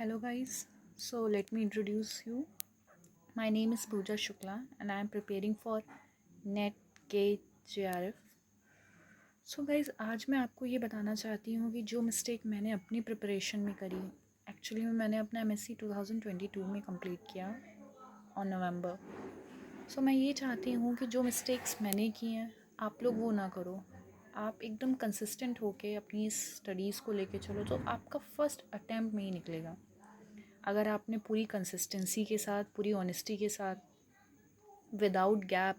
Hello guys, so let me introduce you. My name is Pooja Shukla and I am preparing for NET GATE JRF. So guys, आज मैं आपको ये बताना चाहती हूँ कि जो मिस्टेक मैंने अपनी प्रिपरेशन में करी, एक्चुअली में मैंने अपना MSc 2022 में कंप्लीट किया ऑन नवंबर. सो मैं ये चाहती हूँ कि जो मिस्टेक्स मैंने की हैं आप लोग वो ना करो. आप एकदम कंसिस्टेंट होके अपनी स्टडीज़ को लेके चलो तो आपका फ़र्स्ट अटैम्प्ट में ही निकलेगा. अगर आपने पूरी कंसिस्टेंसी के साथ, पूरी ऑनेस्टी के साथ, विदाउट गैप,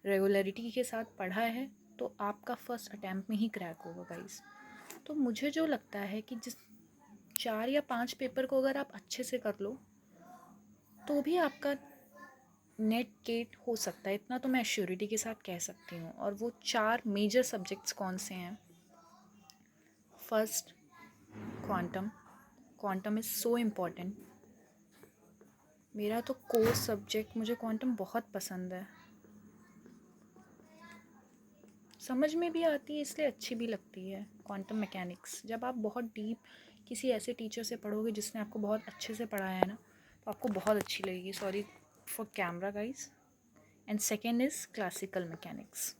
रेगुलरिटी के साथ पढ़ा है तो आपका फ़र्स्ट अटैम्प्ट में ही क्रैक होगा गाइस. तो मुझे जो लगता है कि जिस 4 या 5 पेपर को अगर आप अच्छे से कर लो तो भी आपका नेट गेट हो सकता है. इतना तो मैं एश्योरिटी के साथ कह सकती हूँ. और वो 4 मेजर सब्जेक्ट्स कौन से हैं? First, quantum. Quantum is so important. मेरा तो कोर सब्जेक्ट, मुझे क्वांटम बहुत पसंद है. समझ में भी आती है इसलिए अच्छी भी लगती है. क्वांटम मैकेनिक्स, जब आप बहुत डीप किसी ऐसे टीचर से पढ़ोगे जिसने आपको बहुत अच्छे से पढ़ाया है ना, तो आपको बहुत अच्छी लगेगी. Sorry for camera guys. And second is classical mechanics.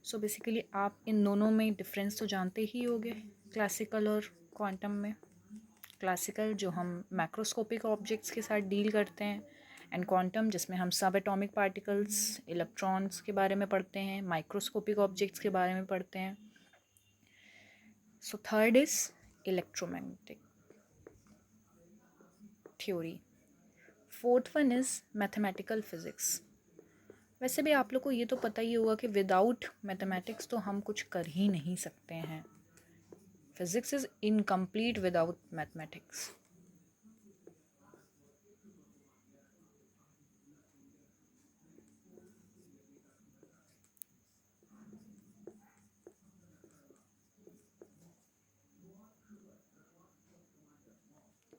So basically आप इन दोनों में डिफरेंस तो जानते ही होंगे, क्लासिकल और क्वांटम में. क्लासिकल जो हम मैक्रोस्कोपिक ऑब्जेक्ट्स के साथ डील करते हैं, एंड क्वांटम जिसमें हम सब एटॉमिक पार्टिकल्स, इलेक्ट्रॉन्स के बारे में पढ़ते हैं, माइक्रोस्कोपिक ऑब्जेक्ट्स के बारे में पढ़ते हैं. So third is electromagnetic theory. Fourth one is mathematical physics. वैसे भी आप लोग को ये तो पता ही होगा कि विदाउट मैथमेटिक्स तो हम कुछ कर ही नहीं सकते हैं. Physics is incomplete without mathematics.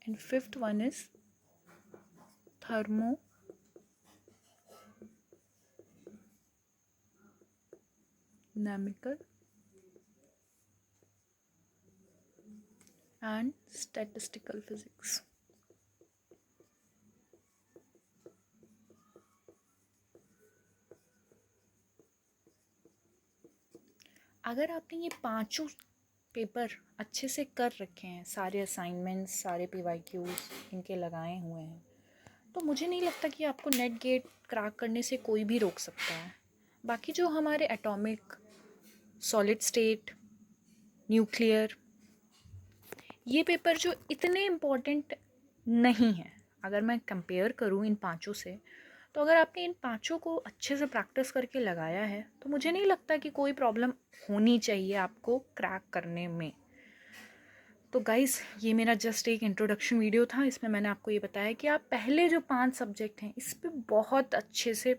And fifth one is thermodynamical and statistical physics. अगर आपने ये पांचों पेपर अच्छे से कर रखे हैं, सारे असाइनमेंट्स, सारे PYQs इनके लगाए हुए हैं, तो मुझे नहीं लगता कि आपको नेट गेट क्रैक करने से कोई भी रोक सकता है. बाकी जो हमारे एटॉमिक, सॉलिड स्टेट, न्यूक्लियर, ये पेपर जो इतने इम्पॉर्टेंट नहीं हैं, अगर मैं कंपेयर करूँ इन पांचों से, तो अगर आपने इन पांचों को अच्छे से प्रैक्टिस करके लगाया है तो मुझे नहीं लगता कि कोई प्रॉब्लम होनी चाहिए आपको क्रैक करने में. तो गाइस, ये मेरा जस्ट एक इंट्रोडक्शन वीडियो था. इसमें मैंने आपको ये बताया कि आप पहले जो 5 सब्जेक्ट हैं इस पर बहुत अच्छे से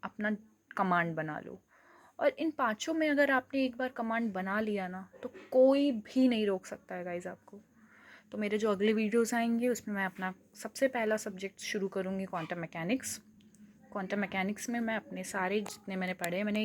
अपना कमांड बना लो. और इन पांचों में अगर आपने एक बार कमांड बना लिया ना तो कोई भी नहीं रोक सकता है गाइस आपको. तो मेरे जो अगले वीडियोस आएंगे उसमें मैं अपना सबसे पहला सब्जेक्ट शुरू करूँगी क्वांटम मैकेनिक्स. क्वांटम मैकेनिक्स में मैं अपने सारे जितने मैंने पढ़े, मैंने